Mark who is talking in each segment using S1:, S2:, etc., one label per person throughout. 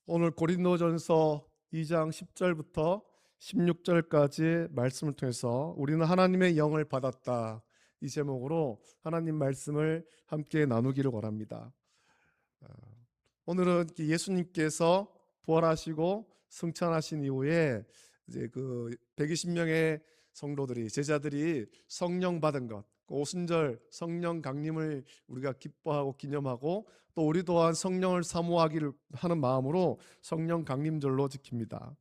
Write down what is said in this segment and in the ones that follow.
S1: 오늘 고린도전서 2장 10절부터 16절까지 말씀을 통해서 우리는 하나님의 영을 받았다, 이 제목으로 하나님 말씀을 함께 나누기를 원합니다. 오늘은 예수님께서 부활하시고 승천하신 이후에 이제 그 120명의 성도들이, 제자들이 성령 받은 것, 오순절 성령 강림을 우리가 기뻐하고 기념하고, 또 우리 또한 성령을 사모하기를 하는 마음으로 성령 강림절로 지킵니다.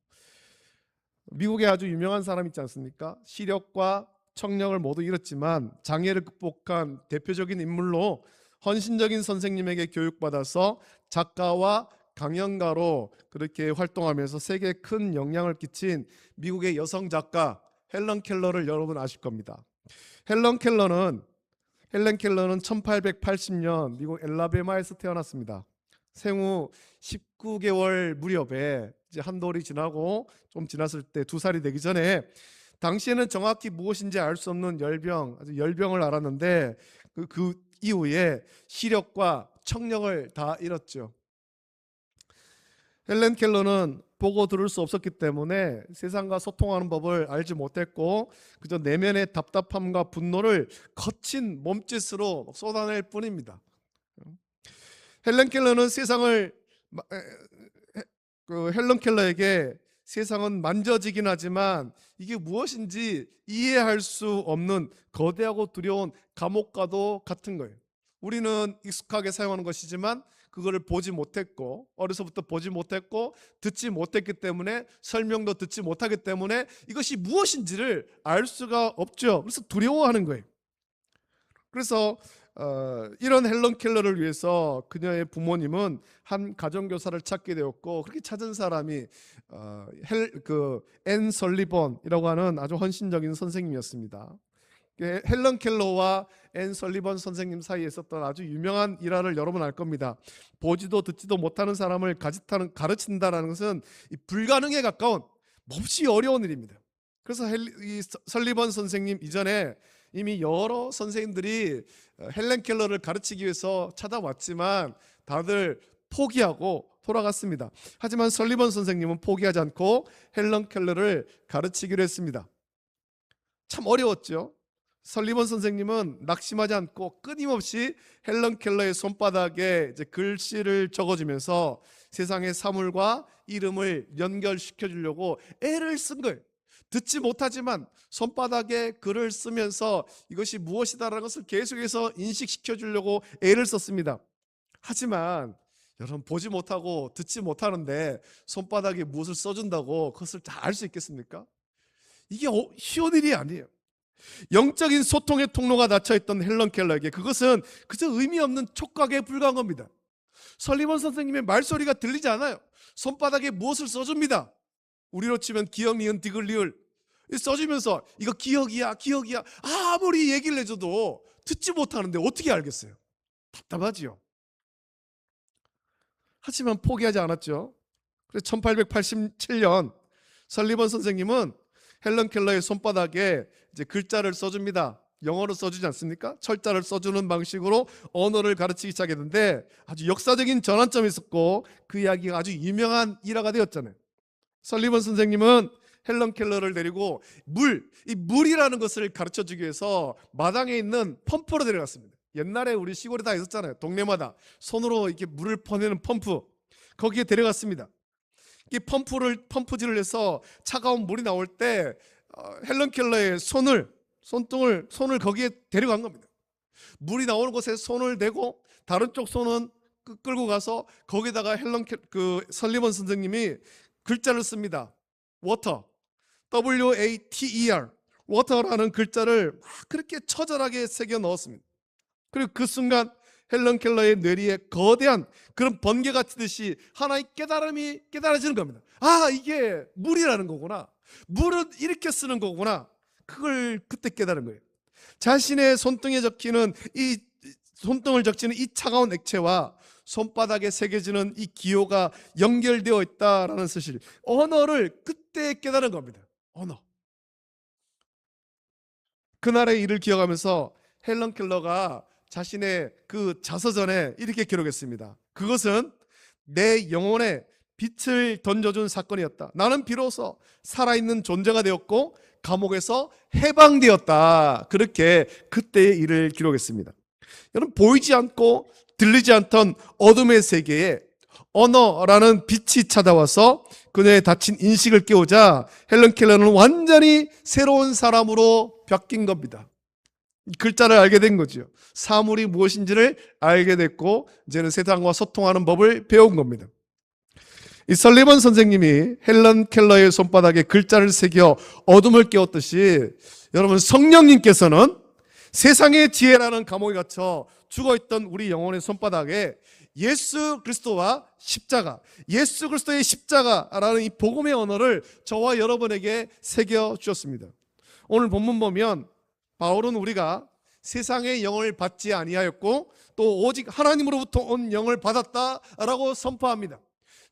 S1: 미국에 아주 유명한 사람 있지 않습니까? 시력과 청력을 모두 잃었지만 장애를 극복한 대표적인 인물로, 헌신적인 선생님에게 교육받아서 작가와 강연가로 그렇게 활동하면서 세계에 큰 영향을 끼친 미국의 여성 작가 헬런 켈러를 여러분 아실 겁니다. 헬런 켈러는 1880년 미국 엘라베마에서 태어났습니다. 생후 19개월 무렵에 이제 한 돌이 지나고 좀 지났을 때 2살이 되기 전에, 당시에는 정확히 무엇인지 알 수 없는 아주 열병을 앓았는데 그 이후에 시력과 청력을 다 잃었죠. 헬렌 켈러는 보고 들을 수 없었기 때문에 세상과 소통하는 법을 알지 못했고, 그저 내면의 답답함과 분노를 거친 몸짓으로 쏟아낼 뿐입니다. 헬렌 켈러는 헬런 켈러에게 세상은 만져지긴 하지만 이게 무엇인지 이해할 수 없는 거대하고 두려운 감옥과도 같은 거예요. 우리는 익숙하게 사용하는 것이지만 그거를 보지 못했고, 어려서부터 보지 못했고 듣지 못했기 때문에, 설명도 듣지 못하기 때문에 이것이 무엇인지를 알 수가 없죠. 그래서 두려워하는 거예요. 그래서 이런 헬런 켈러를 위해서 그녀의 부모님은 한 가정교사를 찾게 되었고, 그렇게 찾은 사람이 앤 설리번이라고 하는 아주 헌신적인 선생님이었습니다. 헬런 켈러와 앤 설리번 선생님 사이에 있었던 아주 유명한 일화를 여러분 알 겁니다. 보지도 듣지도 못하는 사람을 가르친다는 것은 불가능에 가까운, 몹시 어려운 일입니다. 그래서 이 설리번 선생님 이전에 이미 여러 선생님들이 헬렌 켈러를 가르치기 위해서 찾아왔지만 다들 포기하고 돌아갔습니다. 하지만 설리번 선생님은 포기하지 않고 헬렌 켈러를 가르치기로 했습니다. 참 어려웠죠. 설리번 선생님은 낙심하지 않고 끊임없이 헬런 켈러의 손바닥에 이제 글씨를 적어주면서 세상의 사물과 이름을 연결시켜 주려고 애를 쓴 거예요. 듣지 못하지만 손바닥에 글을 쓰면서 이것이 무엇이다라는 것을 계속해서 인식시켜 주려고 애를 썼습니다. 하지만 여러분, 보지 못하고 듣지 못하는데 손바닥에 무엇을 써준다고 그것을 다 알 수 있겠습니까? 이게 쉬운 일이 아니에요. 영적인 소통의 통로가 닫혀있던 헬런 켈러에게 그것은 그저 의미 없는 촉각에 불과한 겁니다. 설리번 선생님의 말소리가 들리지 않아요. 손바닥에 무엇을 써줍니다. 우리로 치면 기억, 니은, 디귿, 리을 써주면서 이거 기억이야, 기억이야, 아무리 얘기를 해줘도 듣지 못하는데 어떻게 알겠어요? 답답하지요. 하지만 포기하지 않았죠. 그래서 1887년 설리번 선생님은 헬런 켈러의 손바닥에 이제 글자를 써줍니다. 영어로 써주지 않습니까? 철자를 써주는 방식으로 언어를 가르치기 시작했는데 아주 역사적인 전환점이 있었고, 그 이야기가 아주 유명한 일화가 되었잖아요. 설리번 선생님은 헬런 켈러를 데리고 이 물이라는 것을 가르쳐주기 위해서 마당에 있는 펌프로 데려갔습니다. 옛날에 우리 시골에 다 있었잖아요. 동네마다 손으로 이렇게 물을 퍼내는 펌프, 거기에 데려갔습니다. 이 펌프질을 해서 차가운 물이 나올 때 헬런 켈러의 손을 거기에 데려간 겁니다. 물이 나오는 곳에 손을 대고 다른 쪽 손은 끌고 가서 거기다가 설리번 선생님이 글자를 씁니다. water, water, water라는 글자를 막 그렇게 처절하게 새겨 넣었습니다. 그리고 그 순간 헬런 켈러의 뇌리에 거대한 그런 번개가 치듯이 하나의 깨달음이 깨달아지는 겁니다. 아, 이게 물이라는 거구나, 물은 이렇게 쓰는 거구나. 그걸 그때 깨달은 거예요. 자신의 손등을 적시는 이 차가운 액체와 손바닥에 새겨지는 이 기호가 연결되어 있다라는 사실, 언어를 그때 깨달은 겁니다. 언어. 그날의 일을 기억하면서 헬런 켈러가 자신의 그 자서전에 이렇게 기록했습니다. 그것은 내 영혼의 빛을 던져준 사건이었다. 나는 비로소 살아있는 존재가 되었고 감옥에서 해방되었다. 그렇게 그때의 일을 기록했습니다. 여러분, 보이지 않고 들리지 않던 어둠의 세계에 언어라는 빛이 찾아와서 그녀의 닫힌 인식을 깨우자 헬런 켈러는 완전히 새로운 사람으로 바뀐 겁니다. 글자를 알게 된 거죠. 사물이 무엇인지를 알게 됐고 이제는 세상과 소통하는 법을 배운 겁니다. 이 설리번 선생님이 헬런 켈러의 손바닥에 글자를 새겨 어둠을 깨웠듯이 여러분, 성령님께서는 세상의 지혜라는 감옥에 갇혀 죽어있던 우리 영혼의 손바닥에 예수 그리스도와 십자가, 예수 그리스도의 십자가라는 이 복음의 언어를 저와 여러분에게 새겨 주셨습니다. 오늘 본문 보면 바울은 우리가 세상의 영을 받지 아니하였고 또 오직 하나님으로부터 온 영을 받았다라고 선포합니다.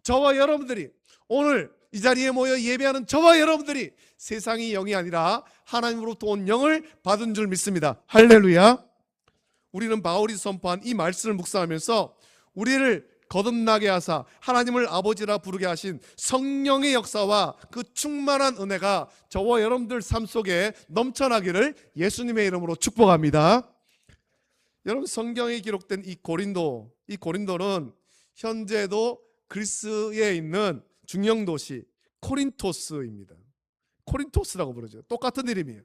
S1: 저와 여러분들이, 오늘 이 자리에 모여 예배하는 저와 여러분들이 세상의 영이 아니라 하나님으로부터 온 영을 받은 줄 믿습니다. 할렐루야. 우리는 바울이 선포한 이 말씀을 묵상하면서 우리를 거듭나게 하사 하나님을 아버지라 부르게 하신 성령의 역사와 그 충만한 은혜가 저와 여러분들 삶 속에 넘쳐나기를 예수님의 이름으로 축복합니다. 여러분, 성경에 기록된 이 고린도는 현재도 그리스에 있는 중형 도시 코린토스입니다. 코린토스라고 부르죠. 똑같은 이름이에요.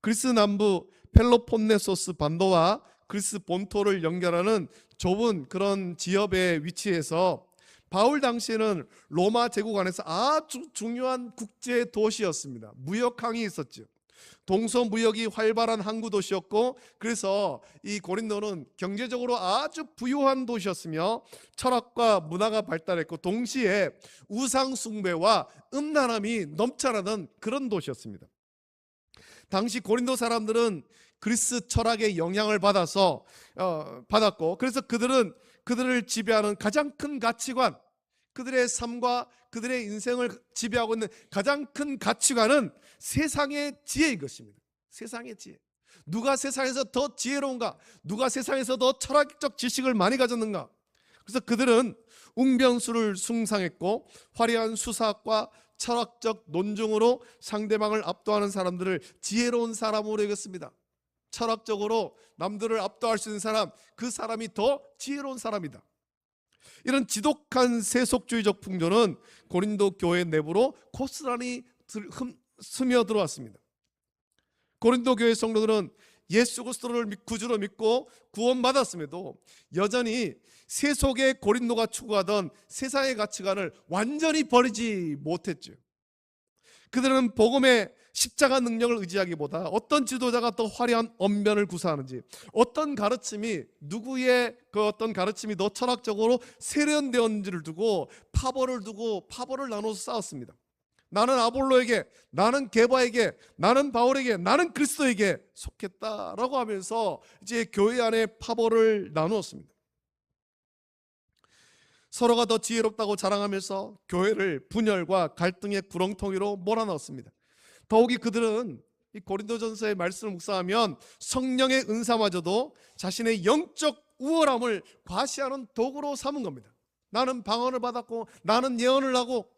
S1: 그리스 남부 펠로폰네소스 반도와 그리스 본토를 연결하는 좁은 그런 지역에 위치해서 바울 당시에는 로마 제국 안에서 아주 중요한 국제 도시였습니다. 무역항이 있었죠. 동서무역이 활발한 항구 도시였고, 그래서 이 고린도는 경제적으로 아주 부유한 도시였으며 철학과 문화가 발달했고 동시에 우상 숭배와 음란함이 넘쳐나던 그런 도시였습니다. 당시 고린도 사람들은 그리스 철학의 영향을 받았고, 그래서 그들을 지배하는 가장 큰 가치관, 그들의 삶과 그들의 인생을 지배하고 있는 가장 큰 가치관은 세상의 지혜인 것입니다. 세상의 지혜. 누가 세상에서 더 지혜로운가? 누가 세상에서 더 철학적 지식을 많이 가졌는가? 그래서 그들은 웅변수를 숭상했고 화려한 수사학과 철학적 논증으로 상대방을 압도하는 사람들을 지혜로운 사람으로 여겼습니다. 철학적으로 남들을 압도할 수 있는 사람, 그 사람이 더 지혜로운 사람이다. 이런 지독한 세속주의적 풍조는 고린도 교회 내부로 고스란히 스며들어왔습니다. 고린도 교회 성도들은 예수 그리스도를 구주로 믿고 구원받았음에도 여전히 세속의 고린도가 추구하던 세상의 가치관을 완전히 버리지 못했죠. 그들은 복음의 십자가 능력을 의지하기보다 어떤 지도자가 더 화려한 언변을 구사하는지, 어떤 가르침이 누구의 그 어떤 가르침이 더 철학적으로 세련되었는지를 두고 파벌을 나눠서 싸웠습니다. 나는 아볼로에게, 나는 게바에게, 나는 바울에게, 나는 그리스도에게 속했다라고 하면서 이제 교회 안에 파벌을 나누었습니다. 서로가 더 지혜롭다고 자랑하면서 교회를 분열과 갈등의 구렁텅이로 몰아넣었습니다. 더욱이 그들은 이 고린도전서의 말씀을 묵상하면 성령의 은사마저도 자신의 영적 우월함을 과시하는 도구로 삼은 겁니다. 나는 방언을 받았고 나는 예언을 하고,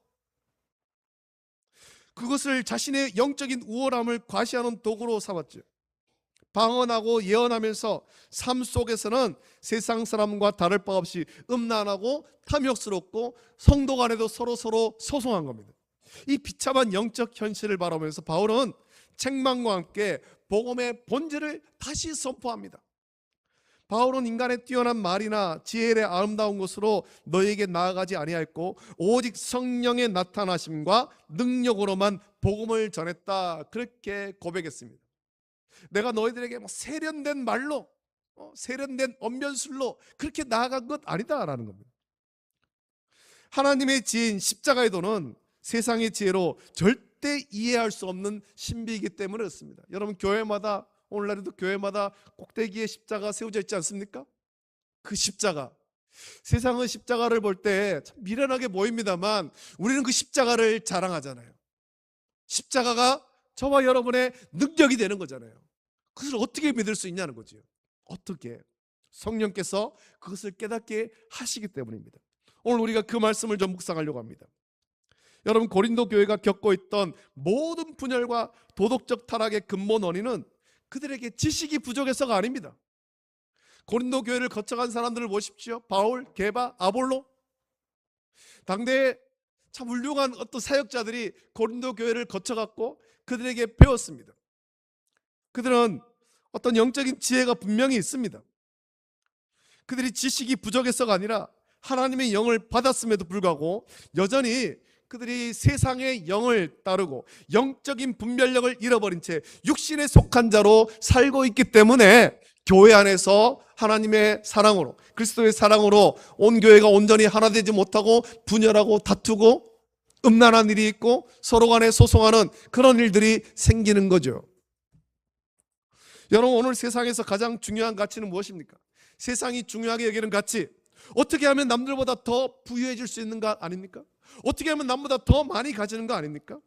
S1: 그것을 자신의 영적인 우월함을 과시하는 도구로 삼았죠. 방언하고 예언하면서 삶 속에서는 세상 사람과 다를 바 없이 음란하고 탐욕스럽고 성도 간에도 서로 소송한 겁니다. 이 비참한 영적 현실을 바라보면서 바울은 책망과 함께 복음의 본질을 다시 선포합니다. 바울은 인간의 뛰어난 말이나 지혜의 아름다운 것으로 너에게 나아가지 아니하였고 오직 성령의 나타나심과 능력으로만 복음을 전했다, 그렇게 고백했습니다. 내가 너희들에게 세련된 말로, 세련된 언변술로 그렇게 나아간 것 아니다라는 겁니다. 하나님의 지혜인 십자가의 도는 세상의 지혜로 절대 이해할 수 없는 신비이기 때문에 그렇습니다. 여러분, 교회마다, 오늘날에도 교회마다 꼭대기에 십자가 세워져 있지 않습니까? 그 십자가, 세상은 십자가를 볼 때 참 미련하게 보입니다만 우리는 그 십자가를 자랑하잖아요. 십자가가 저와 여러분의 능력이 되는 거잖아요. 그것을 어떻게 믿을 수 있냐는 거죠. 어떻게? 성령께서 그것을 깨닫게 하시기 때문입니다. 오늘 우리가 그 말씀을 좀 묵상하려고 합니다. 여러분, 고린도 교회가 겪고 있던 모든 분열과 도덕적 타락의 근본 원인은 그들에게 지식이 부족해서가 아닙니다. 고린도 교회를 거쳐간 사람들을 보십시오. 바울, 게바, 아볼로. 당대에 참 훌륭한 어떤 사역자들이 고린도 교회를 거쳐갔고 그들에게 배웠습니다. 그들은 어떤 영적인 지혜가 분명히 있습니다. 그들이 지식이 부족해서가 아니라 하나님의 영을 받았음에도 불구하고 여전히 그들이 세상의 영을 따르고 영적인 분별력을 잃어버린 채 육신에 속한 자로 살고 있기 때문에 교회 안에서 하나님의 사랑으로, 그리스도의 사랑으로 온 교회가 온전히 하나 되지 못하고 분열하고 다투고 음란한 일이 있고 서로 간에 소송하는 그런 일들이 생기는 거죠. 여러분, 오늘 세상에서 가장 중요한 가치는 무엇입니까? 세상이 중요하게 여기는 가치, 어떻게 하면 남들보다 더 부유해질 수 있는 거 아닙니까? 어떻게 하면 남보다 더 많이 가지는 거 아닙니까?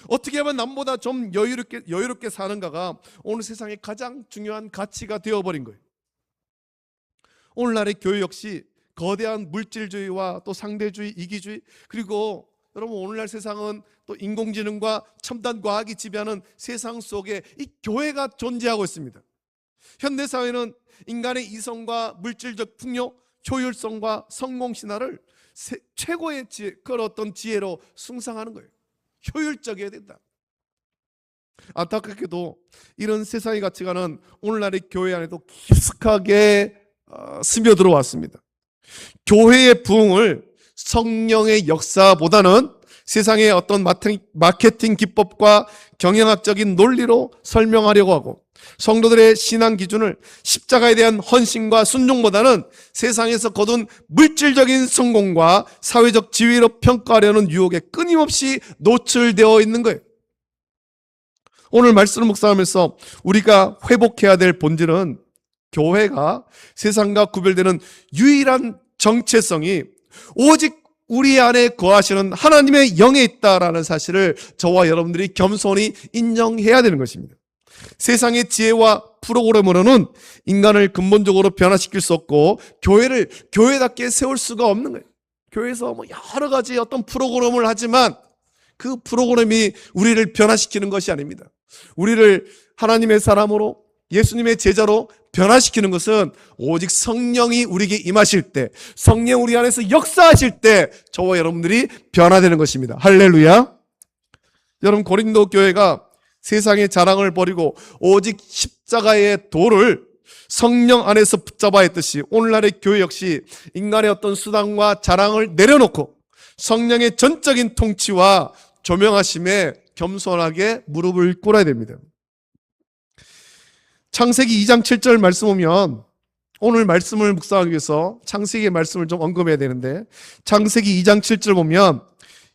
S1: 어떻게 하면 남보다 좀 여유롭게 사는가가 오늘 세상의 가장 중요한 가치가 되어버린 거예요. 오늘날의 교회 역시 거대한 물질주의와 또 상대주의, 이기주의, 그리고 여러분 오늘날 세상은 또 인공지능과 첨단 과학이 지배하는 세상 속에 이 교회가 존재하고 있습니다. 현대사회는 인간의 이성과 물질적 풍요, 효율성과 성공신화를 최고의 그런 어떤 지혜로 숭상하는 거예요. 효율적이어야 된다. 안타깝게도 이런 세상의 가치관은 오늘날의 교회 안에도 깊숙하게 스며들어 왔습니다. 교회의 부흥을 성령의 역사보다는 세상의 어떤 마케팅 기법과 경영학적인 논리로 설명하려고 하고, 성도들의 신앙 기준을 십자가에 대한 헌신과 순종보다는 세상에서 거둔 물질적인 성공과 사회적 지위로 평가하려는 유혹에 끊임없이 노출되어 있는 거예요. 오늘 말씀을 묵상하면서 우리가 회복해야 될 본질은 교회가 세상과 구별되는 유일한 정체성이 오직 우리 안에 거하시는 하나님의 영에 있다라는 사실을 저와 여러분들이 겸손히 인정해야 되는 것입니다. 세상의 지혜와 프로그램으로는 인간을 근본적으로 변화시킬 수 없고 교회를 교회답게 세울 수가 없는 거예요. 교회에서 뭐 여러 가지 어떤 프로그램을 하지만 그 프로그램이 우리를 변화시키는 것이 아닙니다. 우리를 하나님의 사람으로, 예수님의 제자로 변화시키는 것은 오직 성령이 우리에게 임하실 때, 성령 우리 안에서 역사하실 때 저와 여러분들이 변화되는 것입니다. 할렐루야. 여러분, 고린도 교회가 세상의 자랑을 버리고 오직 십자가의 도를 성령 안에서 붙잡아야 했듯이 오늘날의 교회 역시 인간의 어떤 수단과 자랑을 내려놓고 성령의 전적인 통치와 조명하심에 겸손하게 무릎을 꿇어야 됩니다. 창세기 2장 7절 말씀 보면, 오늘 말씀을 묵상하기 위해서 창세기의 말씀을 좀 언급해야 되는데, 창세기 2장 7절 보면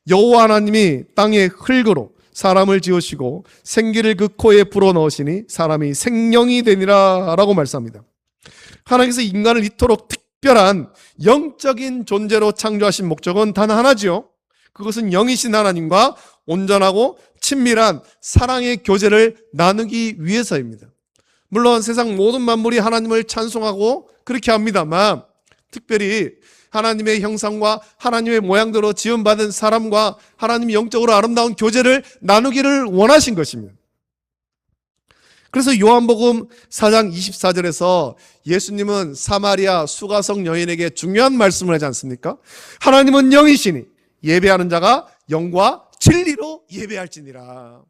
S1: 여호와 하나님이 땅의 흙으로 사람을 지으시고 생기를 그 코에 불어넣으시니 사람이 생명이 되니라 라고 말씀합니다. 하나님께서 인간을 이토록 특별한 영적인 존재로 창조하신 목적은 단 하나지요. 그것은 영이신 하나님과 온전하고 친밀한 사랑의 교제를 나누기 위해서입니다. 물론 세상 모든 만물이 하나님을 찬송하고 그렇게 합니다만, 특별히 하나님의 형상과 하나님의 모양대로 지음받은 사람과 하나님이 영적으로 아름다운 교제를 나누기를 원하신 것입니다. 그래서 요한복음 4장 24절에서 예수님은 사마리아 수가성 여인에게 중요한 말씀을 하지 않습니까? 하나님은 영이시니 예배하는 자가 영과 진리로 예배할지니라.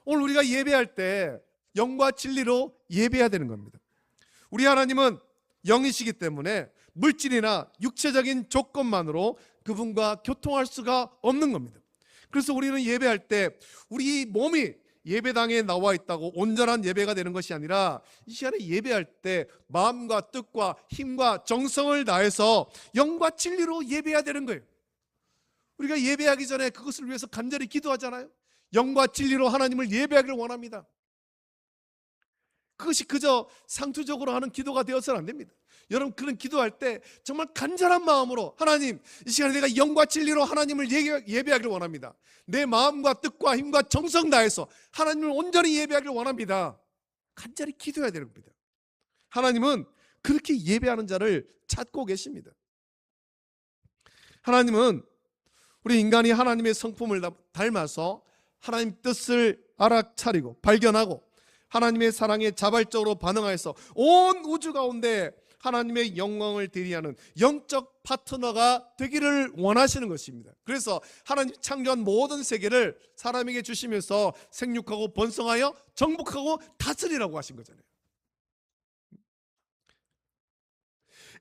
S1: 오늘 우리가 예배할 때 영과 진리로 예배해야 되는 겁니다. 우리 하나님은 영이시기 때문에 물질이나 육체적인 조건만으로 그분과 교통할 수가 없는 겁니다. 그래서 우리는 예배할 때 우리 몸이 예배당에 나와 있다고 온전한 예배가 되는 것이 아니라 이 시간에 예배할 때 마음과 뜻과 힘과 정성을 다해서 영과 진리로 예배해야 되는 거예요. 우리가 예배하기 전에 그것을 위해서 간절히 기도하잖아요. 영과 진리로 하나님을 예배하기를 원합니다. 그것이 그저 상투적으로 하는 기도가 되어서는 안 됩니다. 여러분, 그런 기도할 때 정말 간절한 마음으로, 하나님, 이 시간에 내가 영과 진리로 하나님을 예배하기를 원합니다. 내 마음과 뜻과 힘과 정성 다해서 하나님을 온전히 예배하기를 원합니다. 간절히 기도해야 되는 겁니다. 하나님은 그렇게 예배하는 자를 찾고 계십니다. 하나님은 우리 인간이 하나님의 성품을 닮아서 하나님 뜻을 알아차리고 발견하고 하나님의 사랑에 자발적으로 반응하여서 온 우주 가운데 하나님의 영광을 대리하는 영적 파트너가 되기를 원하시는 것입니다. 그래서 하나님 창조한 모든 세계를 사람에게 주시면서 생육하고 번성하여 정복하고 다스리라고 하신 거잖아요.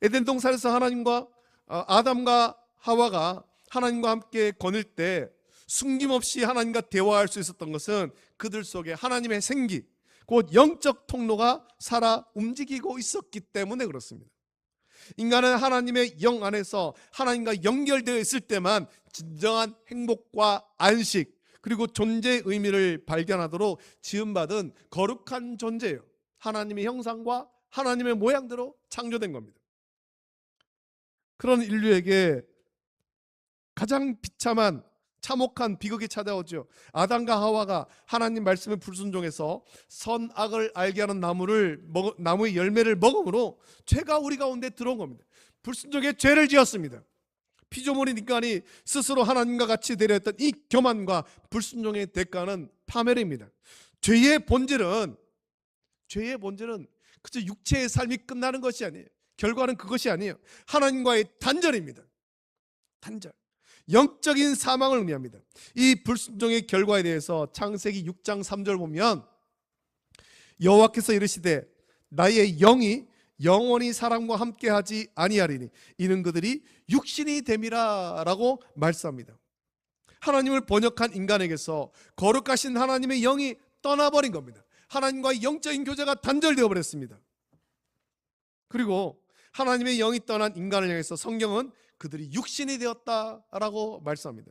S1: 에덴 동산에서 하나님과 아담과 하와가 하나님과 함께 거닐 때 숨김없이 하나님과 대화할 수 있었던 것은 그들 속에 하나님의 생기, 곧 영적 통로가 살아 움직이고 있었기 때문에 그렇습니다. 인간은 하나님의 영 안에서 하나님과 연결되어 있을 때만 진정한 행복과 안식, 그리고 존재의 의미를 발견하도록 지음받은 거룩한 존재예요. 하나님의 형상과 하나님의 모양대로 창조된 겁니다. 그런 인류에게 가장 비참한 참혹한 비극이 찾아오죠. 아담과 하와가 하나님 말씀에 불순종해서 선악을 알게 하는 나무의 열매를 먹음으로 죄가 우리 가운데 들어온 겁니다. 불순종에 죄를 지었습니다. 피조물인 인간이 스스로 하나님과 같이 되려 했던 이 교만과 불순종의 대가는 파멸입니다. 죄의 본질은 그저 육체의 삶이 끝나는 것이 아니에요. 결과는 그것이 아니에요. 하나님과의 단절입니다. 단절. 영적인 사망을 의미합니다. 이 불순종의 결과에 대해서 창세기 6장 3절 보면 여호와께서 이르시되 나의 영이 영원히 사람과 함께하지 아니하리니 이는 그들이 육신이 됨이라 라고 말씀합니다. 하나님을 번역한 인간에게서 거룩하신 하나님의 영이 떠나버린 겁니다. 하나님과의 영적인 교제가 단절되어 버렸습니다. 그리고 하나님의 영이 떠난 인간을 향해서 성경은 그들이 육신이 되었다라고 말씀합니다.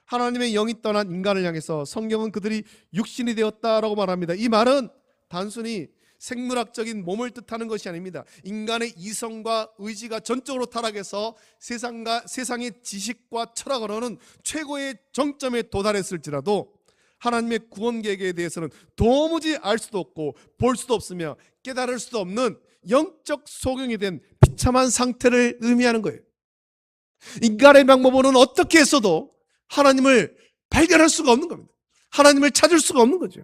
S1: 하나님의 영이 떠난 인간을 향해서 성경은 그들이 육신이 되었다라고 말합니다. 이 말은 단순히 생물학적인 몸을 뜻하는 것이 아닙니다. 인간의 이성과 의지가 전적으로 타락해서 세상의 지식과 철학으로는 최고의 정점에 도달했을지라도 하나님의 구원 계획에 대해서는 도무지 알 수도 없고 볼 수도 없으며 깨달을 수도 없는 영적 소경이 된 비참한 상태를 의미하는 거예요. 인간의 방법으로는 어떻게 했어도 하나님을 발견할 수가 없는 겁니다. 하나님을 찾을 수가 없는 거죠.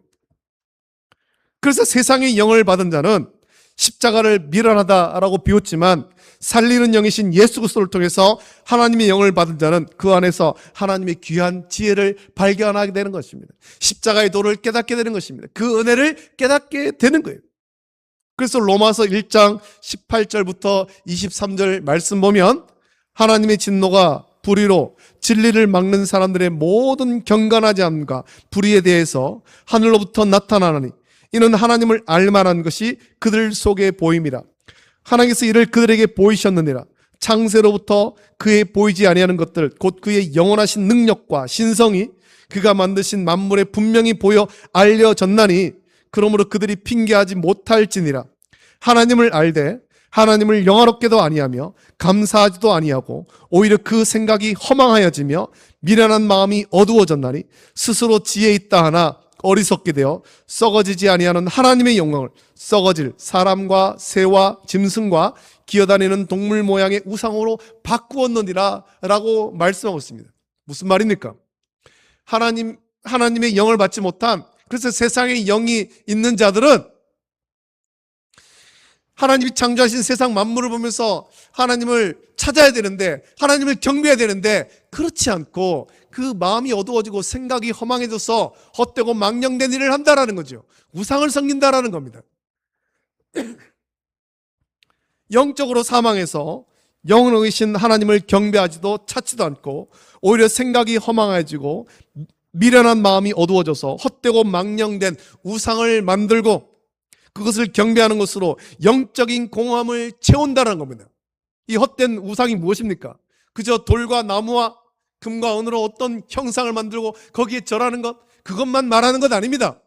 S1: 그래서 세상의 영을 받은 자는 십자가를 미련하다라고 비웃지만 살리는 영이신 예수 그리스도를 통해서 하나님의 영을 받은 자는 그 안에서 하나님의 귀한 지혜를 발견하게 되는 것입니다. 십자가의 도를 깨닫게 되는 것입니다. 그 은혜를 깨닫게 되는 거예요. 그래서 로마서 1장 18절부터 23절 말씀 보면 하나님의 진노가 불의로 진리를 막는 사람들의 모든 경건하지 않음과 불의에 대해서 하늘로부터 나타나나니 이는 하나님을 알만한 것이 그들 속에 보임이라. 하나님께서 이를 그들에게 보이셨느니라. 창세로부터 그의 보이지 아니하는 것들 곧 그의 영원하신 능력과 신성이 그가 만드신 만물에 분명히 보여 알려졌나니 그러므로 그들이 핑계하지 못할지니라. 하나님을 알되 하나님을 영화롭게도 아니하며 감사하지도 아니하고 오히려 그 생각이 허망하여지며 미련한 마음이 어두워졌나니 스스로 지혜 있다 하나 어리석게 되어 썩어지지 아니하는 하나님의 영광을 썩어질 사람과 새와 짐승과 기어다니는 동물 모양의 우상으로 바꾸었느니라 라고 말씀하고 있습니다. 무슨 말입니까? 하나님의 영을 받지 못한, 그래서 세상에 영이 있는 자들은 하나님이 창조하신 세상 만물을 보면서 하나님을 찾아야 되는데, 하나님을 경배해야 되는데 그렇지 않고 그 마음이 어두워지고 생각이 허망해져서 헛되고 망령된 일을 한다라는 거죠. 우상을 섬긴다라는 겁니다. 영적으로 사망해서 영으로이신 하나님을 경배하지도 찾지도 않고 오히려 생각이 허망해지고 미련한 마음이 어두워져서 헛되고 망령된 우상을 만들고 그것을 경배하는 것으로 영적인 공허함을 채운다는 겁니다. 이 헛된 우상이 무엇입니까? 그저 돌과 나무와 금과 은으로 어떤 형상을 만들고 거기에 절하는 것, 그것만 말하는 것 아닙니다.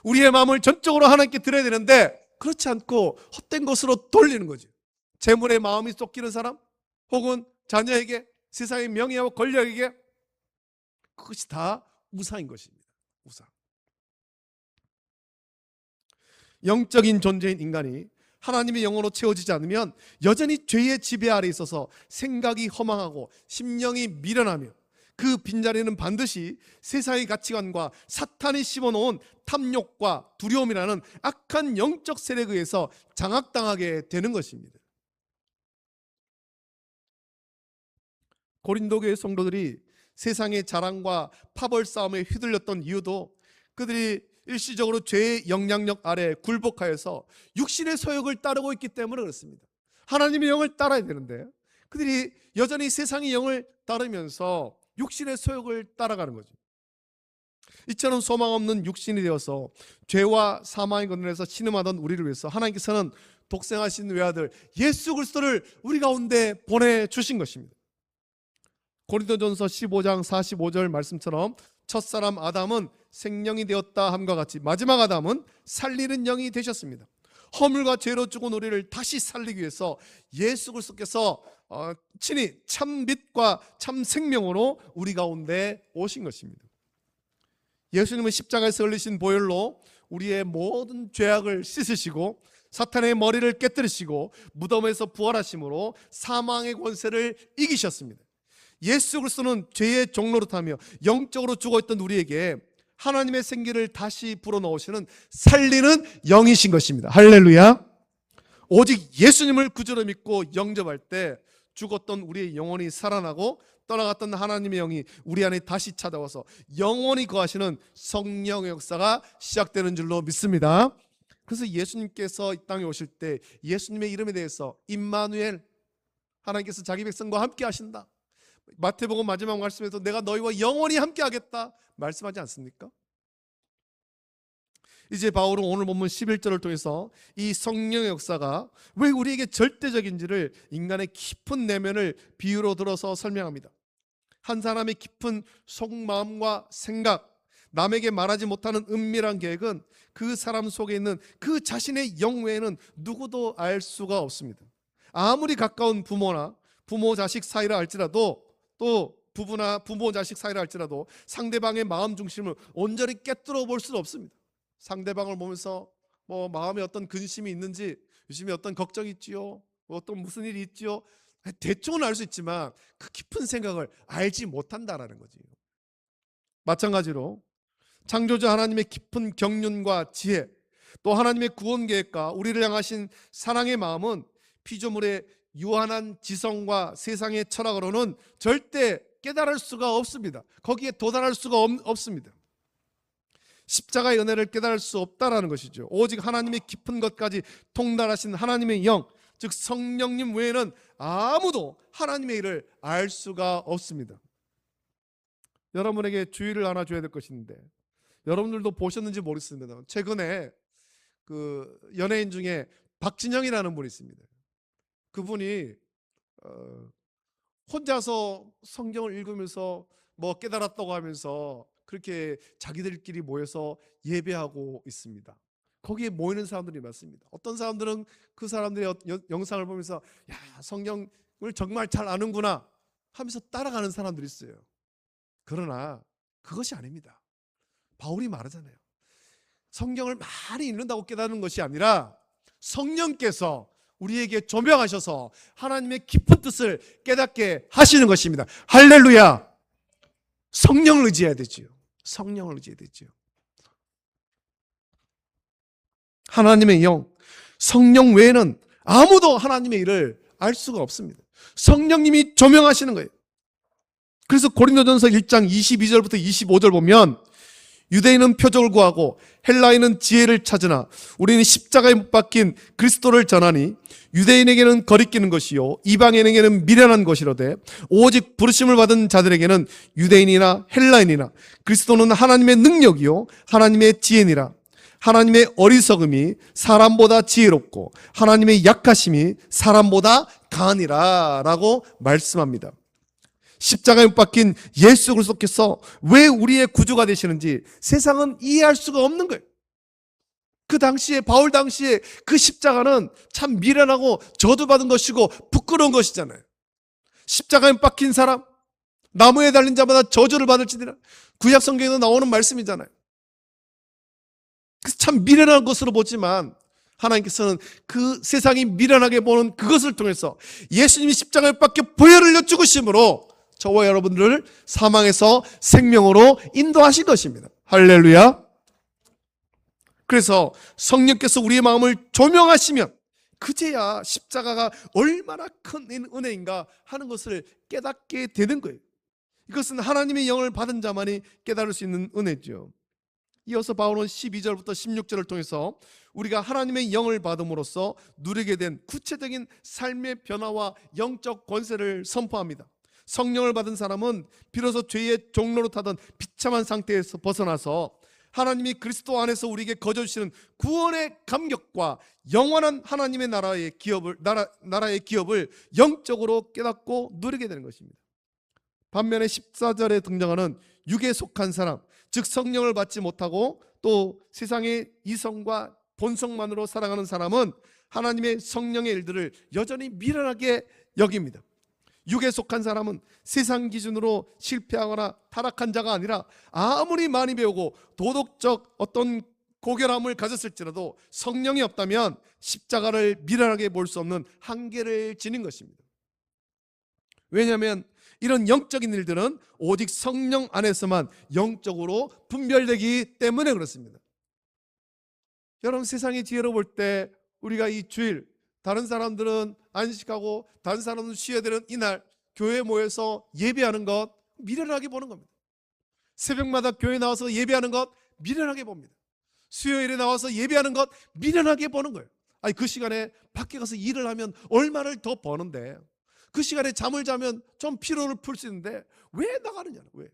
S1: 우리의 마음을 전적으로 하나님께 드려야 되는데 그렇지 않고 헛된 것으로 돌리는 거죠. 재물에 마음이 쫓기는 사람, 혹은 자녀에게, 세상의 명예와 권력에게, 그것이 다 우상인 것입니다. 우상. 영적인 존재인 인간이 하나님의 영으로 채워지지 않으면 여전히 죄의 지배 아래 있어서 생각이 허망하고 심령이 미련하며 그 빈자리는 반드시 세상의 가치관과 사탄이 심어놓은 탐욕과 두려움이라는 악한 영적 세력에 의해서 장악당하게 되는 것입니다. 고린도 교회 성도들이 세상의 자랑과 파벌 싸움에 휘둘렸던 이유도 그들이 일시적으로 죄의 영향력 아래 굴복하여서 육신의 소욕을 따르고 있기 때문에 그렇습니다. 하나님의 영을 따라야 되는데 그들이 여전히 세상의 영을 따르면서 육신의 소욕을 따라가는 거죠. 이처럼 소망 없는 육신이 되어서 죄와 사망의 건너에서 신음하던 우리를 위해서 하나님께서는 독생하신 외아들 예수 그리스도를 우리 가운데 보내주신 것입니다. 고린도전서 15장 45절 말씀처럼 첫사람 아담은 생명이 되었다 함과 같이 마지막 아담은 살리는 영이 되셨습니다. 허물과 죄로 죽은 우리를 다시 살리기 위해서 예수 그리스도께서 친히 참 빛과 참 생명으로 우리 가운데 오신 것입니다. 예수님은 십자가에서 흘리신 보혈로 우리의 모든 죄악을 씻으시고 사탄의 머리를 깨뜨리시고 무덤에서 부활하심으로 사망의 권세를 이기셨습니다. 예수 그리스도는 죄의 종노릇하며 영적으로 죽어있던 우리에게 하나님의 생기를 다시 불어넣으시는 살리는 영이신 것입니다. 할렐루야. 오직 예수님을 구주로 믿고 영접할 때 죽었던 우리의 영혼이 살아나고 떠나갔던 하나님의 영이 우리 안에 다시 찾아와서 영원히 거하시는 성령의 역사가 시작되는 줄로 믿습니다. 그래서 예수님께서 이 땅에 오실 때 예수님의 이름에 대해서 임마누엘, 하나님께서 자기 백성과 함께 하신다. 마태복음 마지막 말씀에서 내가 너희와 영원히 함께 하겠다 말씀하지 않습니까? 이제 바울은 오늘 본문 11절을 통해서 이 성령의 역사가 왜 우리에게 절대적인지를 인간의 깊은 내면을 비유로 들어서 설명합니다. 한 사람의 깊은 속마음과 생각, 남에게 말하지 못하는 은밀한 계획은 그 사람 속에 있는 그 자신의 영 외에는 누구도 알 수가 없습니다. 아무리 가까운 부모나 부모 자식 사이라 할지라도 또 부부나 부모 자식 사이라 할지라도 상대방의 마음 중심을 온전히 깨뜨려 볼 수는 없습니다. 상대방을 보면서 마음에 어떤 근심이 있는지, 요즘에 어떤 걱정이 있지요, 어떤 무슨 일이 있지요, 대충은 알 수 있지만 그 깊은 생각을 알지 못한다라는 거지. 마찬가지로 창조주 하나님의 깊은 경륜과 지혜, 또 하나님의 구원 계획과 우리를 향하신 사랑의 마음은 피조물의 유한한 지성과 세상의 철학으로는 절대 깨달을 수가 없습니다. 거기에 도달할 수가 없습니다. 십자가의 은혜를 깨달을 수 없다라는 것이죠. 오직 하나님의 깊은 것까지 통달하신 하나님의 영, 즉 성령님 외에는 아무도 하나님의 일을 알 수가 없습니다. 여러분에게 주의를 하나 줘야 될 것인데, 여러분들도 보셨는지 모르겠습니다. 최근에 그 연예인 중에 박진영이라는 분이 있습니다. 그분이 혼자서 성경을 읽으면서 깨달았다고 하면서 그렇게 자기들끼리 모여서 예배하고 있습니다. 거기에 모이는 사람들이 많습니다. 어떤 사람들은 그 사람들의 영상을 보면서 야, 성경을 정말 잘 아는구나 하면서 따라가는 사람들이 있어요. 그러나 그것이 아닙니다. 바울이 말하잖아요. 성경을 많이 읽는다고 깨닫는 것이 아니라 성령께서 우리에게 조명하셔서 하나님의 깊은 뜻을 깨닫게 하시는 것입니다. 할렐루야. 성령을 의지해야 되지요. 성령을 의지해야 되지요. 하나님의 영, 성령 외에는 아무도 하나님의 일을 알 수가 없습니다. 성령님이 조명하시는 거예요. 그래서 고린도전서 1장 22절부터 25절 보면 유대인은 표적을 구하고 헬라인은 지혜를 찾으나 우리는 십자가에 못 박힌 그리스도를 전하니 유대인에게는 거리끼는 것이요 이방인에게는 미련한 것이로되 오직 부르심을 받은 자들에게는 유대인이나 헬라인이나 그리스도는 하나님의 능력이요 하나님의 지혜니라. 하나님의 어리석음이 사람보다 지혜롭고 하나님의 약하심이 사람보다 강하니라 라고 말씀합니다. 십자가에 못 박힌 예수 그리스도께서 왜 우리의 구주가 되시는지 세상은 이해할 수가 없는 거예요. 그 당시에, 바울 당시에 그 십자가는 참 미련하고 저주받은 것이고 부끄러운 것이잖아요. 십자가에 못 박힌 사람, 나무에 달린 자마다 저주를 받을지니라. 구약 성경에도 나오는 말씀이잖아요. 그래서 참 미련한 것으로 보지만 하나님께서는 그 세상이 미련하게 보는 그것을 통해서 예수님이 십자가에 박혀 보혈을 흘려 죽으심으로 저와 여러분들을 사망에서 생명으로 인도하신 것입니다. 할렐루야. 그래서 성령께서 우리의 마음을 조명하시면 그제야 십자가가 얼마나 큰 은혜인가 하는 것을 깨닫게 되는 거예요. 이것은 하나님의 영을 받은 자만이 깨달을 수 있는 은혜죠. 이어서 바울은 12절부터 16절을 통해서 우리가 하나님의 영을 받음으로써 누리게 된 구체적인 삶의 변화와 영적 권세를 선포합니다. 성령을 받은 사람은 비로소 죄의 종로로 타던 비참한 상태에서 벗어나서 하나님이 그리스도 안에서 우리에게 거저 주시는 구원의 감격과 영원한 하나님의 나라의 기업을 영적으로 깨닫고 누리게 되는 것입니다. 반면에 14절에 등장하는 육에 속한 사람, 즉 성령을 받지 못하고 또 세상의 이성과 본성만으로 살아가는 사람은 하나님의 성령의 일들을 여전히 미련하게 여깁니다. 육에 속한 사람은 세상 기준으로 실패하거나 타락한 자가 아니라 아무리 많이 배우고 도덕적 어떤 고결함을 가졌을지라도 성령이 없다면 십자가를 미련하게 볼 수 없는 한계를 지닌 것입니다. 왜냐하면 이런 영적인 일들은 오직 성령 안에서만 영적으로 분별되기 때문에 그렇습니다. 여러분, 세상의 지혜로 볼 때 우리가 이 주일, 다른 사람들은 안식하고 다른 사람은 쉬어야 되는 이날 교회에 모여서 예배하는 것 미련하게 보는 겁니다. 새벽마다 교회 나와서 예배하는 것 미련하게 봅니다. 수요일에 나와서 예배하는 것 미련하게 보는 거예요. 아니, 그 시간에 밖에 가서 일을 하면 얼마를 더 버는데, 그 시간에 잠을 자면 좀 피로를 풀 수 있는데 왜 나가느냐. 왜?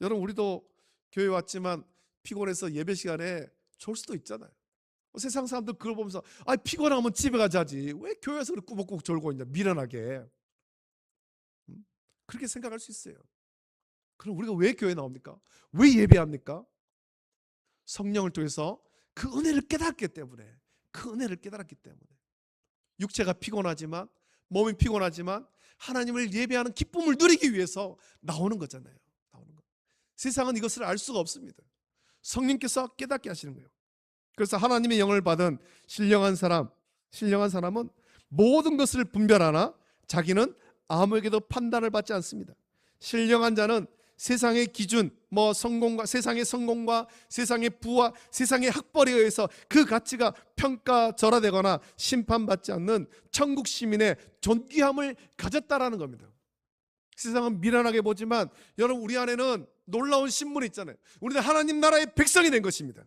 S1: 여러분, 우리도 교회 왔지만 피곤해서 예배 시간에 졸 수도 있잖아요. 세상 사람들 그걸 보면서 피곤하면 집에 가자지 왜 교회에서 그렇게 꾸벅꾸벅 졸고 있냐, 미련하게. 그렇게 생각할 수 있어요. 그럼 우리가 왜 교회 나옵니까? 왜 예배합니까? 성령을 통해서 그 은혜를 깨달았기 때문에, 그 은혜를 깨달았기 때문에 육체가 피곤하지만, 몸이 피곤하지만 하나님을 예배하는 기쁨을 누리기 위해서 나오는 거잖아요. 나오는 거. 세상은 이것을 알 수가 없습니다. 성령께서 깨닫게 하시는 거예요. 그래서 하나님의 영을 받은 신령한 사람은 모든 것을 분별하나 자기는 아무에게도 판단을 받지 않습니다. 신령한 자는 세상의 기준, 세상의 성공과 세상의 부와 세상의 학벌에 의해서 그 가치가 평가절하되거나 심판받지 않는 천국 시민의 존귀함을 가졌다라는 겁니다. 세상은 미련하게 보지만 여러분, 우리 안에는 놀라운 신분이 있잖아요. 우리는 하나님 나라의 백성이 된 것입니다.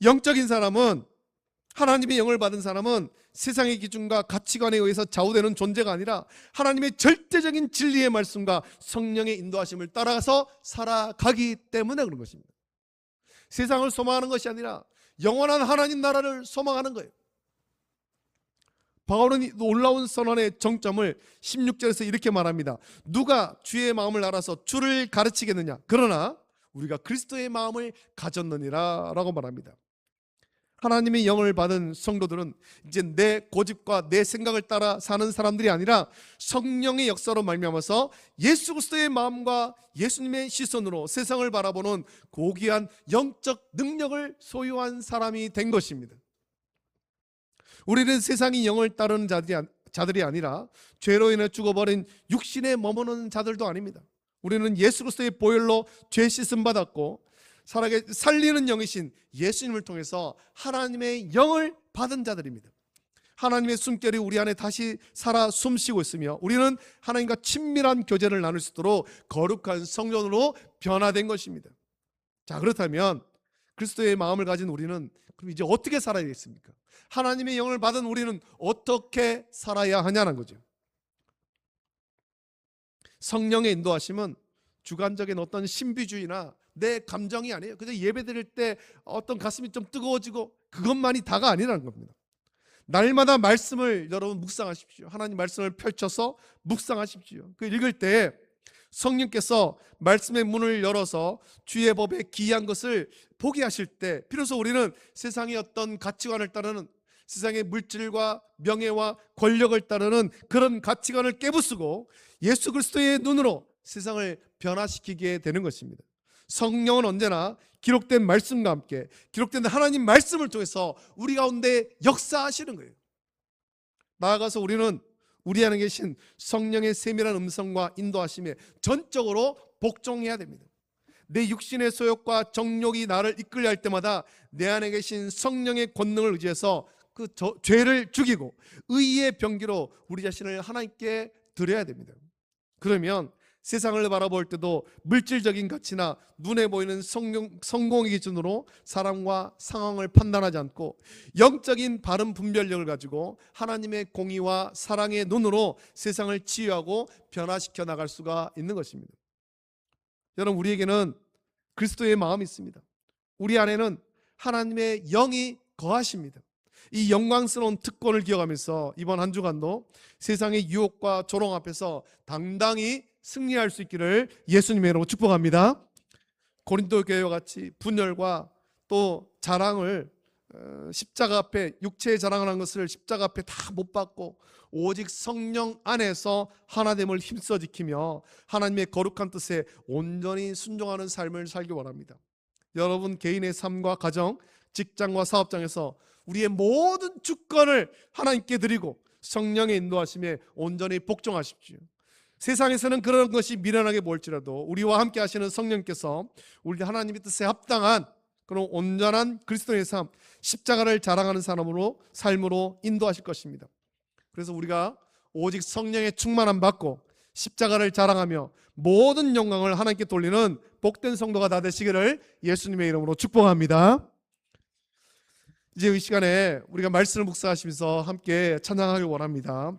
S1: 영적인 사람은, 하나님의 영을 받은 사람은 세상의 기준과 가치관에 의해서 좌우되는 존재가 아니라 하나님의 절대적인 진리의 말씀과 성령의 인도하심을 따라서 살아가기 때문에 그런 것입니다. 세상을 소망하는 것이 아니라 영원한 하나님 나라를 소망하는 거예요. 바울은 놀라운 선언의 정점을 16절에서 이렇게 말합니다. 누가 주의 마음을 알아서 주를 가르치겠느냐? 그러나 우리가 그리스도의 마음을 가졌느니라 라고 말합니다. 하나님의 영을 받은 성도들은 이제 내 고집과 내 생각을 따라 사는 사람들이 아니라 성령의 역사로 말미암아서 예수 그리스도의 마음과 예수님의 시선으로 세상을 바라보는 고귀한 영적 능력을 소유한 사람이 된 것입니다. 우리는 세상의 영을 따르는 자들이 아니라 죄로 인해 죽어버린 육신에 머무는 자들도 아닙니다. 우리는 예수 그리스도의 보혈로 죄 씻음 받았고 살리는 영이신 예수님을 통해서 하나님의 영을 받은 자들입니다. 하나님의 숨결이 우리 안에 다시 살아 숨쉬고 있으며 우리는 하나님과 친밀한 교제를 나눌 수 있도록 거룩한 성전으로 변화된 것입니다. 자, 그렇다면 그리스도의 마음을 가진 우리는 그럼 이제 어떻게 살아야겠습니까? 하나님의 영을 받은 우리는 어떻게 살아야 하냐는 거죠. 성령의 인도하심은 주관적인 어떤 신비주의나 내 감정이 아니에요. 그저 예배 드릴 때 어떤 가슴이 좀 뜨거워지고 그것만이 다가 아니라는 겁니다. 날마다 말씀을 여러분 묵상하십시오. 하나님 말씀을 펼쳐서 묵상하십시오. 그 읽을 때 성령께서 말씀의 문을 열어서 주의 법에 기이한 것을 보게 하실 때 비로소 우리는 세상의 어떤 가치관을 따르는, 세상의 물질과 명예와 권력을 따르는 그런 가치관을 깨부수고 예수 그리스도의 눈으로 세상을 변화시키게 되는 것입니다. 성령은 언제나 기록된 말씀과 함께 기록된 하나님 말씀을 통해서 우리 가운데 역사하시는 거예요. 나아가서 우리는 우리 안에 계신 성령의 세밀한 음성과 인도하심에 전적으로 복종해야 됩니다. 내 육신의 소욕과 정욕이 나를 이끌려 할 때마다 내 안에 계신 성령의 권능을 의지해서 그 죄를 죽이고 의의 병기로 우리 자신을 하나님께 드려야 됩니다. 그러면 세상을 바라볼 때도 물질적인 가치나 눈에 보이는 성공의 기준으로 사람과 상황을 판단하지 않고 영적인 바른 분별력을 가지고 하나님의 공의와 사랑의 눈으로 세상을 치유하고 변화시켜 나갈 수가 있는 것입니다. 여러분, 우리에게는 그리스도의 마음이 있습니다. 우리 안에는 하나님의 영이 거하십니다. 이 영광스러운 특권을 기억하면서 이번 한 주간도 세상의 유혹과 조롱 앞에서 당당히 승리할 수 있기를 예수님의 이름으로 축복합니다. 고린도 교회와 같이 분열과 또 자랑을 십자가 앞에, 육체의 자랑을 한 것을 십자가 앞에 다 못 받고 오직 성령 안에서 하나됨을 힘써 지키며 하나님의 거룩한 뜻에 온전히 순종하는 삶을 살기 원합니다. 여러분 개인의 삶과 가정, 직장과 사업장에서 우리의 모든 주권을 하나님께 드리고 성령의 인도하심에 온전히 복종하십시오. 세상에서는 그런 것이 미련하게 보일지라도 우리와 함께 하시는 성령께서 우리 하나님의 뜻에 합당한 그런 온전한 그리스도의 삶, 십자가를 자랑하는 삶으로 인도하실 것입니다. 그래서 우리가 오직 성령의 충만함 받고 십자가를 자랑하며 모든 영광을 하나님께 돌리는 복된 성도가 다 되시기를 예수님의 이름으로 축복합니다. 이제 이 시간에 우리가 말씀을 묵상하시면서 함께 찬양하길 원합니다.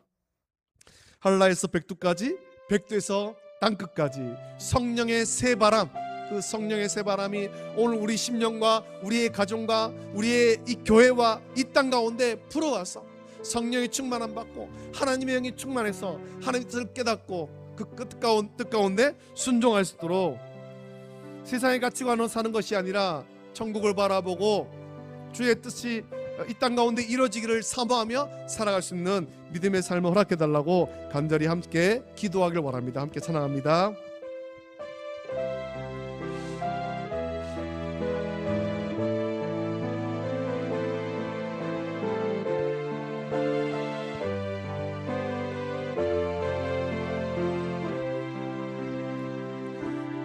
S1: 한라에서 백두까지, 백두에서 땅끝까지 성령의 새바람, 그 성령의 새바람이 오늘 우리 심령과 우리의 가정과 우리의 이 교회와 이 땅 가운데 불어와서 성령의 충만함 받고 하나님의 영이 충만해서 하나님의 뜻을 깨닫고 그 뜻 가운데 순종할 수 있도록 세상의 가치관으로 사는 것이 아니라 천국을 바라보고 주의 뜻이 이 땅 가운데 이루어지기를 사모하며 살아갈 수 있는 믿음의 삶을 허락해달라고 간절히 함께 기도하길 원합니다. 함께 찬양합니다.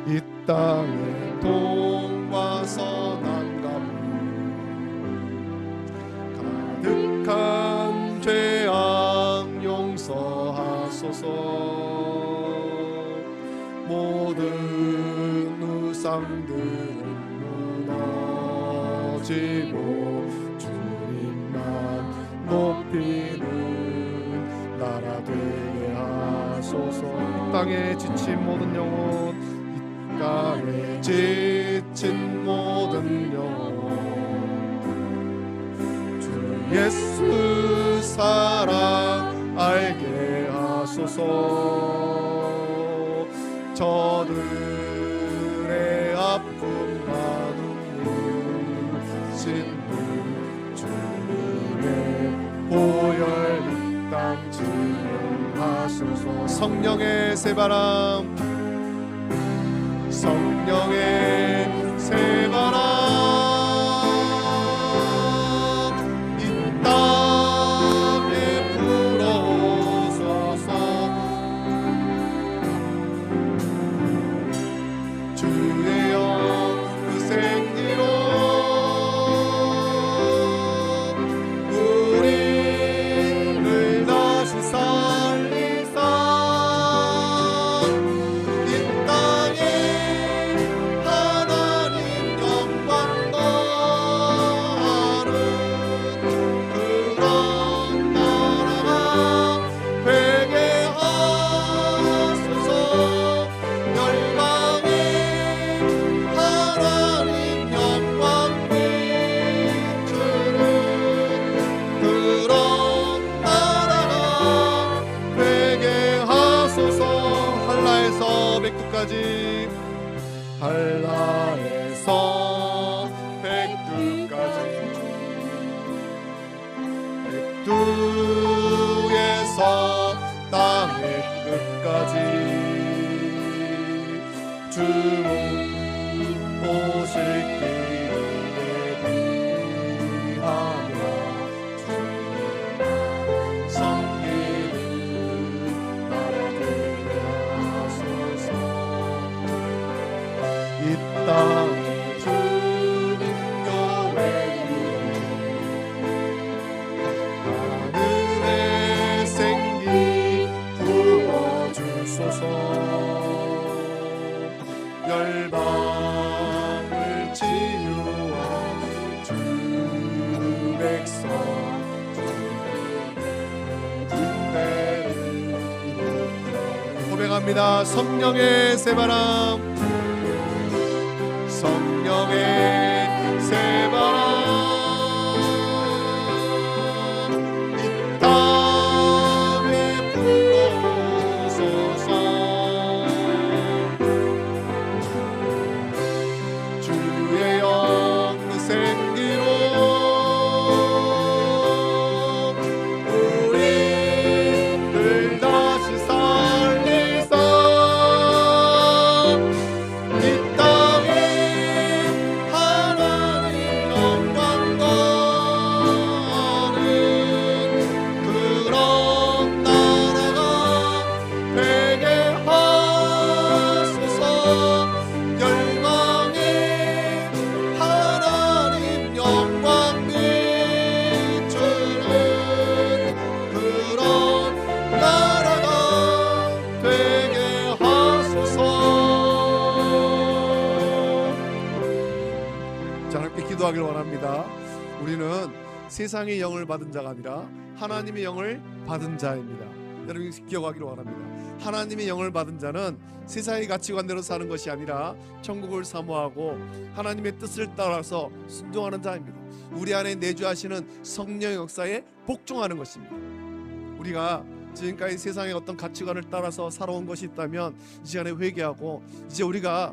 S1: 이 땅의 동과 서남과 가득한 죄악 용서하소서. 모든 우상들은 무너지고 주님만 높이는 나라 되게 하소서. 이 땅에 지친 모든 영혼, 이 땅에 지친 모든 영혼, 예수 사랑 알게 하소서. 저들의 아픔 나눔 신분 주님의 보혈 이 땅 지명하소서. 성령의 새바람, 성령의 새바람 땅 주 교회 하늘의 생기 부어주소서. 열방을 치유하는 주 백성 고백합니다. 성령의 새바람, 성령의 새바람 이 땅에 불어오소서. 주의 영 생기로 우리를 다시 살리사 이 땅에 하나님 영광 거하는 그런 나라가 되게 하소서. 열방에 하나님 영광 비추는 그런 나라가 되게 하소서. 자, 함께 기도하길 원합니다. 우리는 세상의 영을 받은 자가 아니라 하나님의 영을 받은 자입니다. 여러분 기억하기를 원합니다. 하나님의 영을 받은 자는 세상의 가치관대로 사는 것이 아니라 천국을 사모하고 하나님의 뜻을 따라서 순종하는 자입니다. 우리 안에 내주하시는 성령의 역사에 복종하는 것입니다. 우리가 지금까지 세상의 어떤 가치관을 따라서 살아온 것이 있다면 이 시간에 회개하고 이제 우리가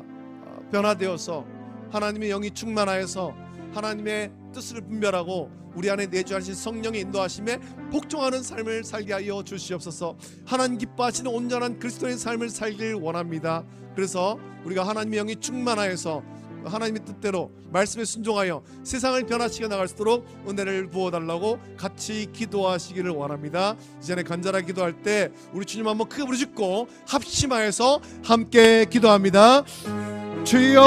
S1: 변화되어서 하나님의 영이 충만하여서 하나님의 뜻을 분별하고 우리 안에 내주하신 성령의 인도하심에 복종하는 삶을 살게 하여 주시옵소서. 하나님 기뻐하시는 온전한 그리스도의 삶을 살길 원합니다. 그래서 우리가 하나님의 영이 충만하여서 하나님의 뜻대로 말씀에 순종하여 세상을 변화시켜 나갈 수 있도록 은혜를 부어달라고 같이 기도하시기를 원합니다. 이전에 간절하게 기도할 때 우리 주님 한번 크게 부르짖고 합심하여서 함께 기도합니다. 주여,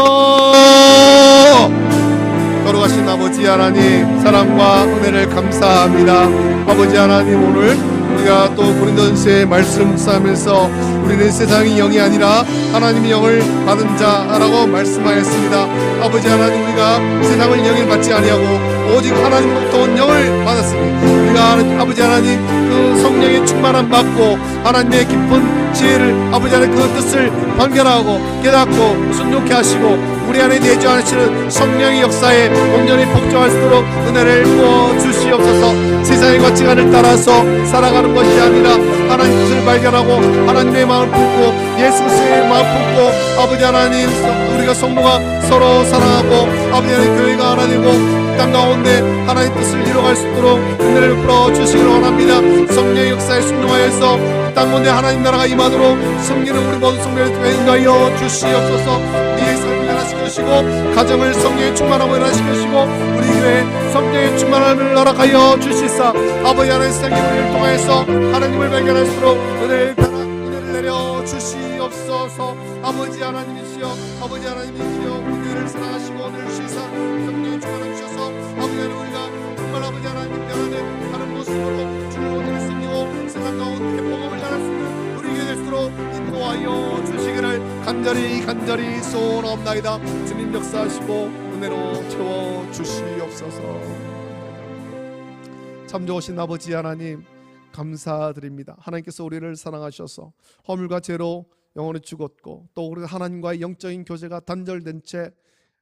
S1: 거룩하신 아버지 하나님, 사랑과 은혜를 감사합니다. 아버지 하나님, 오늘 우리가 또 고린도전서의 말씀 묵상하면서 우리는 세상의 영이 아니라 하나님의 영을 받은 자라고 말씀하였습니다. 아버지 하나님, 우리가 세상을 영을 받지 아니하고 오직 하나님으로부터 온 영을 받았습니다. 우리가 아버지 하나님 그 성령의 충만함 받고 하나님의 깊은 지혜를 아버지 하나님 그 뜻을 발견하고 깨닫고 순종케 하시고 우리 안에 내주하시는 성령의 역사에 온전히 복종할 수 있도록 은혜를 부어 주시옵소서. 세상의 가치관을 따라서 살아가는 것이 아니라 하나님 뜻을 발견하고 하나님의 마음을 품고 예수 그리스도의 마음 품고 아버지 하나님 우리가 성도가 서로 사랑하고 아버지 하나님 교회가 하나 되고 땅 가운데 하나님의 뜻을 이루어갈 수 있도록 은혜를 풀어 주시기를 원합니다. 성령의 역사에 순종하여서 땅 가운데 하나님 나라가 임하도록 성령을 우리 모든 성도를 인도하여 주시옵소서. 우리의 삶을 변화시키시고 가정을 성령의 충만함으로 변화시키시고 우리 교회 성령의 충만함을 허락하여 주시사 아버지 하나님 세상에 우리를 통하여서 하나님을 발견할 수 있도록 은혜를 내려 주시옵소서. 아버지 하나님이시여, 아버지 하나님이시여, 우리 교회를 사랑하시고 오늘 주시사 성령의 충만함 주셔서 아버지 하나님 우리가 정말 아버지 하나님 변화된 다른 모습으로 주를 오늘 섬기고 세상 가운데 복음을 전할 수 있는 우리 교회 될수록 인도하여 주시기를 간절히 소원하옵나이다. 주님 역사하시고 은혜로 채워 주시옵소서. 참 좋으신 아버지 하나님 감사드립니다. 하나님께서 우리를 사랑하셔서 허물과 죄로 영원히 죽었고 또 우리 하나님과의 영적인 교제가 단절된 채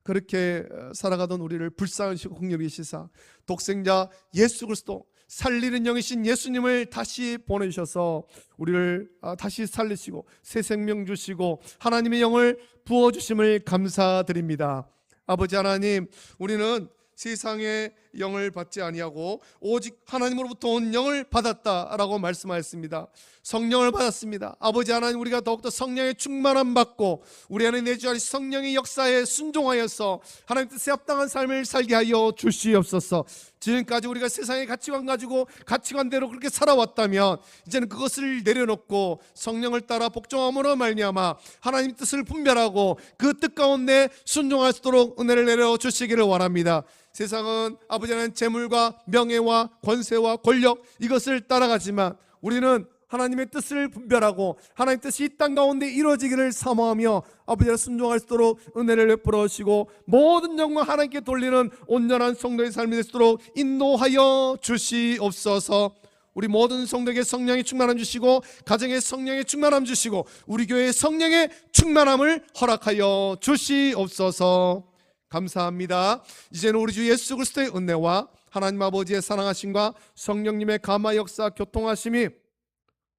S1: 그렇게 살아가던 우리를 불쌍하시고 긍휼히 여기시사 독생자 예수 그리스도 살리는 영이신 예수님을 다시 보내주셔서 우리를 다시 살리시고 새 생명 주시고 하나님의 영을 부어주심을 감사드립니다. 아버지 하나님, 우리는 세상의 영을 받지 아니하고 오직 하나님으로부터 온 영을 받았다라고 말씀하였습니다. 성령을 받았습니다. 아버지 하나님, 우리가 더욱더 성령의 충만함 받고 우리 안에 내주하신 성령의 역사에 순종하여서 하나님 뜻에 합당한 삶을 살게 하여 주시옵소서. 지금까지 우리가 세상의 가치관 가지고 가치관대로 그렇게 살아왔다면 이제는 그것을 내려놓고 성령을 따라 복종함으로 말미암아 하나님 뜻을 분별하고 그 뜻 가운데 순종할 수 있도록 은혜를 내려 주시기를 원합니다. 세상은 아버지는 재물과 명예와 권세와 권력 이것을 따라가지만 우리는 하나님의 뜻을 분별하고 하나님의 뜻이 이 땅 가운데 이루어지기를 사모하며 아버지를 순종할 수 있도록 은혜를 베풀어 주시고 모든 영광 하나님께 돌리는 온전한 성도의 삶이 될 수 있도록 인도하여 주시옵소서. 우리 모든 성도에게 성령의 충만함 주시고 가정의 성령의 충만함 주시고 우리 교회의 성령의 충만함을 허락하여 주시옵소서. 감사합니다. 이제는 우리 주 예수 그리스도의 은혜와 하나님 아버지의 사랑하심과 성령님의 감화 역사 교통하심이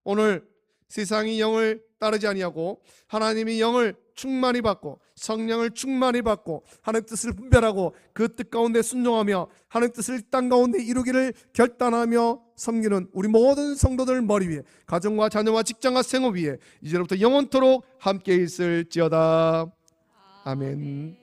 S1: 오늘 세상이 영을 따르지 아니하고 하나님이 영을 충만히 받고 성령을 충만히 받고 하나님 뜻을 분별하고 그 뜻 가운데 순종하며 하나님 뜻을 땅 가운데 이루기를 결단하며 섬기는 우리 모든 성도들 머리 위에 가정과 자녀와 직장과 생업 위에 이제부터 영원토록 함께 있을지어다. 아멘.